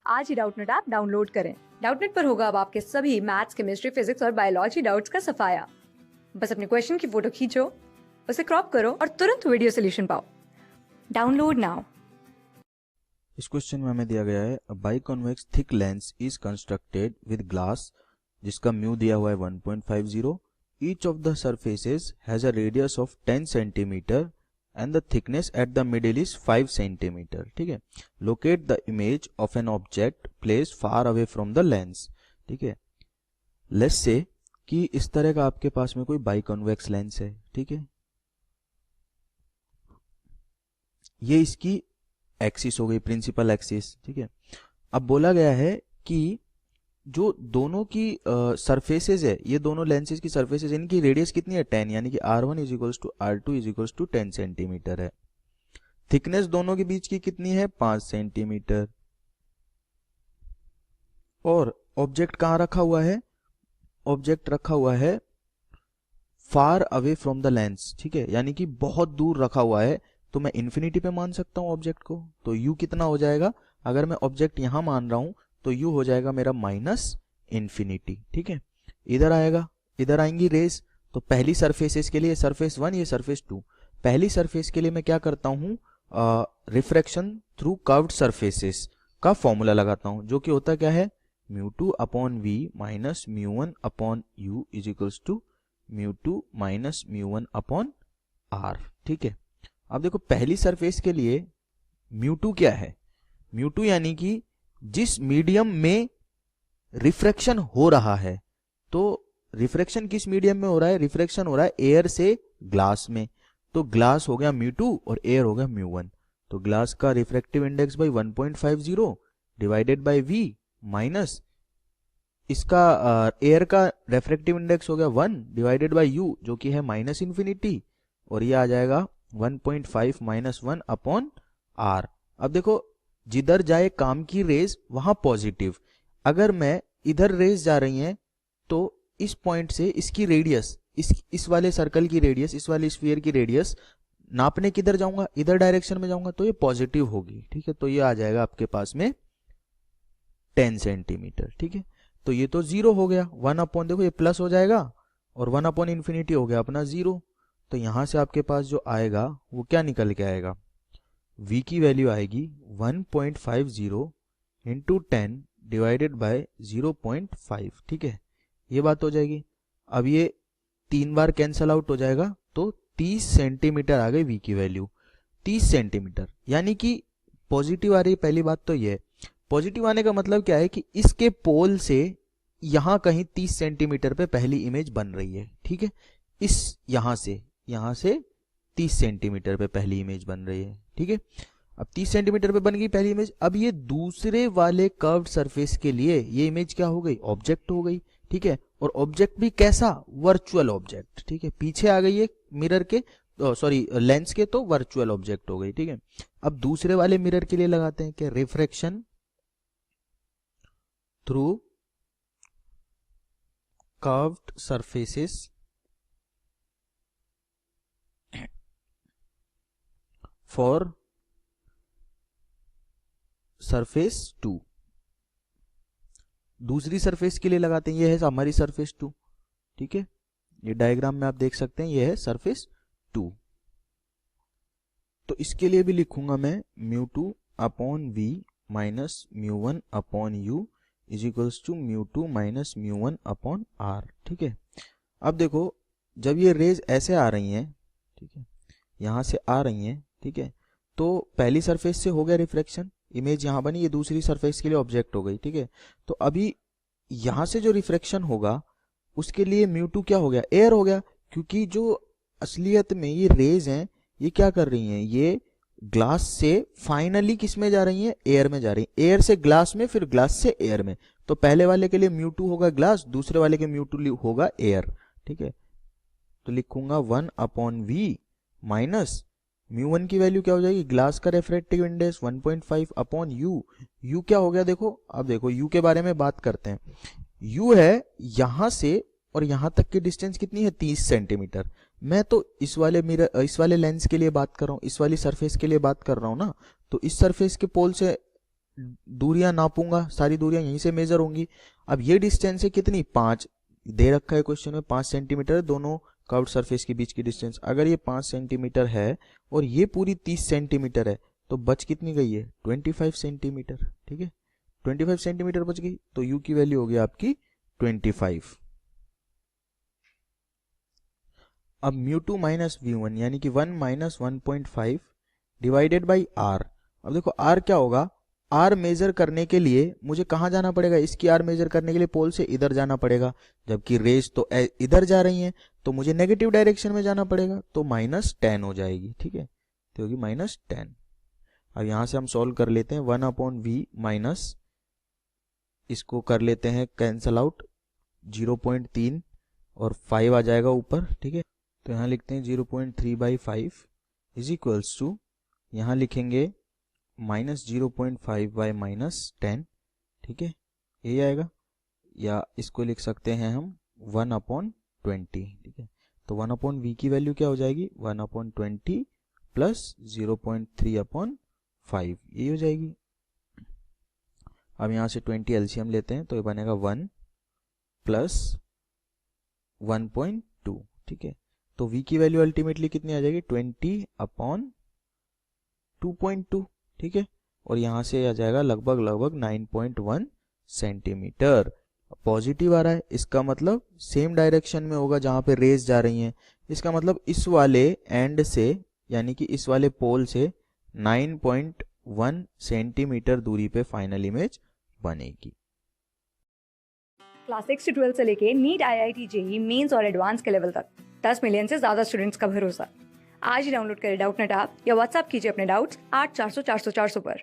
आज ही Doubtnut app download करें। Doubtnut पर होगा अब आपके सभी मैथ्स, केमिस्ट्री, फिजिक्स और बायोलॉजी डाउट्स का सफाया। बस अपने क्वेश्चन की फोटो खींचो, उसे क्रॉप करो और तुरंत वीडियो सोल्यूशन पाओ। Download now. इस क्वेश्चन में हमें दिया गया है biconvex thick lens is constructed with glass जिसका म्यू दिया हुआ है 1.50। Each of the surfaces has a radius of 10 centimetre and the thickness at the middle is 5 centimetre. ठीक है, locate the image of an object placed far away from the lens. ठीक है, let's say कि इस तरह का आपके पास में कोई बाइकॉन्वेक्स लेंस है। ठीक है, ये इसकी एक्सिस हो गई, प्रिंसिपल एक्सिस। ठीक है, अब बोला गया है कि जो दोनों की सरफेसेस है, ये दोनों लेंसेज की सरफेसेस, इनकी रेडियस कितनी है 10, यानी कि R1 is equals to R2 is equals to 10 centimetre है। थिकनेस दोनों के बीच की कितनी है 5 सेंटीमीटर। और ऑब्जेक्ट कहाँ रखा हुआ है, ऑब्जेक्ट रखा हुआ है फार अवे फ्रॉम द लेंस। ठीक है, यानी कि बहुत दूर रखा हुआ है, तो मैं इन्फिनिटी पे मान सकता हूं ऑब्जेक्ट को। तो u कितना हो जाएगा, अगर मैं ऑब्जेक्ट यहां मान रहा हूं तो u हो जाएगा मेरा माइनस इन्फिनिटी। ठीक है, इधर आएगा, इधर आएंगी रेस। तो पहली सरफेसेस के लिए सरफेस 1, ये सरफेस 2, पहली सरफेस के लिए मैं क्या करता हूं, रिफ्रैक्शन थ्रू कर्व्ड सरफेसेस का फॉर्मूला लगाता हूं, जो कि होता क्या है μ2 upon v minus μ1 upon u is equals to μ2 minus μ1 upon r। ठीक है, अब देखो पहली सरफेस के लिए μ2 क्या है, μ2 यानी कि जिस मीडियम में रिफ्रैक्शन हो रहा है। तो रिफ्रैक्शन किस मीडियम में हो रहा है, रिफ्रैक्शन हो रहा है एयर से ग्लास में। तो ग्लास हो गया μ2 और एयर हो गया μ1। तो ग्लास का refractive index by 1.50 divided by v minus इसका एयर का रिफ्रैक्टिव इंडेक्स हो गया 1 डिवाइडेड बाई u, जो कि है माइनस इन्फिनिटी, और ये आ जाएगा 1.5 माइनस 1 अपॉन r। अब देखो जिधर जाए काम की रेज वहां पॉजिटिव, अगर मैं इधर रेज जा रही हैं तो इस पॉइंट से इसकी रेडियस, इस वाले सर्कल की रेडियस, इस वाले स्फीयर की रेडियस नापने किधर जाऊंगा, इधर डायरेक्शन में जाऊंगा, तो ये पॉजिटिव होगी। ठीक है, तो ये आ जाएगा आपके पास में 10 सेंटीमीटर। ठीक है, तो ये तो 0 हो गया, 1 अपॉन, देखो ये प्लस हो जाएगा और 1 अपॉन इन्फिनिटी हो गया अपना 0। तो यहां से आपके पास जो आएगा वो क्या निकल के आएगा, v की वैल्यू आएगी 1.50 इंटू 10 डिवाइडेड बाय 0.5। ठीक है, ये बात हो जाएगी। अब ये 3 बार कैंसल आउट हो जाएगा, तो 30 सेंटीमीटर आ गई v की वैल्यू, 30 सेंटीमीटर, यानी कि पॉजिटिव आ रही है। पहली बात तो ये, पॉजिटिव आने का मतलब क्या है कि इसके पोल से यहां कहीं 30 सेंटीमीटर पे पहली इमेज बन रही है। ठीक है, इस यहां से 30 सेंटीमीटर पे पहली इमेज बन रही है। ठीक है, अब 30 सेंटीमीटर पे बन गई पहली इमेज। अब ये दूसरे वाले कर्व्ड सरफेस के लिए ये इमेज क्या हो गई, ऑब्जेक्ट हो गई। ठीक है, और ऑब्जेक्ट भी कैसा, वर्चुअल ऑब्जेक्ट। ठीक है, पीछे आ गई है मिरर के, सॉरी लेंस के, तो वर्चुअल ऑब्जेक्ट हो गई। ठीक है, अब दूसरे वाले मिरर के लिए लगाते हैं कि refraction through curved surfaces for surface 2। दूसरी सरफेस के लिए लगाते हैं, ये है हमारी सरफेस 2। ठीक है, ये डायग्राम में आप देख सकते हैं, ये है सरफेस 2। तो इसके लिए भी लिखूंगा मैं μ2 upon v minus μ1 upon u is equals to μ2 minus μ1 upon r। ठीक है, अब देखो जब ये रेज ऐसे आ रही हैं, ठीक है, यहां से आ रही हैं, ठीक है, तो पहली सरफेस से हो गया रिफ्रैक्शन, इमेज यहां बनी, ये दूसरी सरफेस के लिए ऑब्जेक्ट हो गई। ठीक है, तो अभी यहां से जो रिफ्रैक्शन होगा उसके लिए μ2 क्या हो गया, एयर हो गया, क्योंकि जो असलियत में ये रेज हैं ये क्या कर रही हैं, ये ग्लास से फाइनली किस में जा रही हैं, एयर में जा रही हैं, एयर से ग्लास में, फिर ग्लास से एयर में। तो पहले वाले के लिए μ2 होगा ग्लास, दूसरे वाले के μ2 होगा एयर। ठीक है, तो लिखूंगा 1 अपॉन v माइनस μ1 की वैल्यू क्या हो जाएगी, ग्लास का रिफ्रैक्टिव इंडेक्स 1.5 अपॉन u क्या हो गया, देखो अब देखो u के बारे में बात करते हैं। u है यहां से और यहां तक की डिस्टेंस कितनी है 30 सेंटीमीटर। मैं तो इस वाले लेंस के लिए बात कर रहा हूं, इस वाली सरफेस के लिए बात कर रहा हूं ना, तो इस सरफेस के पोल से दूरियां नापूंगा, सारी दूरियां यहीं से मेजर होंगी। अब ये डिस्टेंस है कितनी, 5 दे रखा है क्वेश्चन में, 5 सेंटीमीटर दोनों कर्व्ड सरफेस के बीच की डिस्टेंस। अगर ये 5 सेंटीमीटर है और ये पूरी 30 सेंटीमीटर है तो बच कितनी गई है, 25 सेंटीमीटर। ठीक है, 25 सेंटीमीटर बच गई, तो u की वैल्यू हो गई आपकी 25। अब μ2 माइनस v1 यानी कि 1 माइनस 1.5 डिवाइडेड बाई r। अब देखो r क्या होगा, r मेजर करने के लिए मुझे कहाँ जाना पड़ेगा, इसकी r मेजर करने के लिए पोल से इधर जाना पड़ेगा, जबकि रेज तो इधर जा रही हैं तो मुझे नेगेटिव डायरेक्शन में जाना पड़ेगा, तो -10 हो जाएगी। ठीक है, तो होगी -10। अब यहां से हम सॉल्व कर लेते हैं, 1/v माइनस, इसको कर लेते हैं कैंसल आउट, 0.3 और 5 आ जाएगा ऊपर। ठीक है, तो यहाँ लिखते हैं 0.3/5 इज इक्वल्स टू, यहाँ लिखेंगे -0.5/-10। ठीक है, ये आएगा, या इसको लिख सकते हैं हम 1/20। ठीक है, तो 1/v की वैल्यू क्या हो जाएगी, 1/20 प्लस 0.3/5, ये हो जाएगी। अब यहाँ से 20 एलसीएम लेते हैं तो ये बनेगा 1 प्लस 1.2। ठीक है, तो v की वैल्यू अल्टीमेटली कितनी आ जाएगी, 20/2.2। ठीक है, और यहाँ से आ जाएगा लगभग 9.1 सेंटीमीटर। पॉजिटिव आ रहा है, इसका मतलब सेम डायरेक्शन में होगा जहाँ पे रेज जा रही हैं। इसका मतलब इस वाले एंड से, यानी कि इस वाले पोल से 9.1 सेंटीमीटर दूरी पे फाइनल इमेज बनेगी। क्लास 6 से 12 से लेके नीट, IIT, जेईई मेंस और एडवांस के लेवल तक 10 मिलियन से ज्यादा स्टूडेंट्स का भरोसा। आज ही डाउनलोड करें डाउटनेट ऐप या व्हाट्सएप कीजिए अपने डाउट्स 8400 400 400 पर।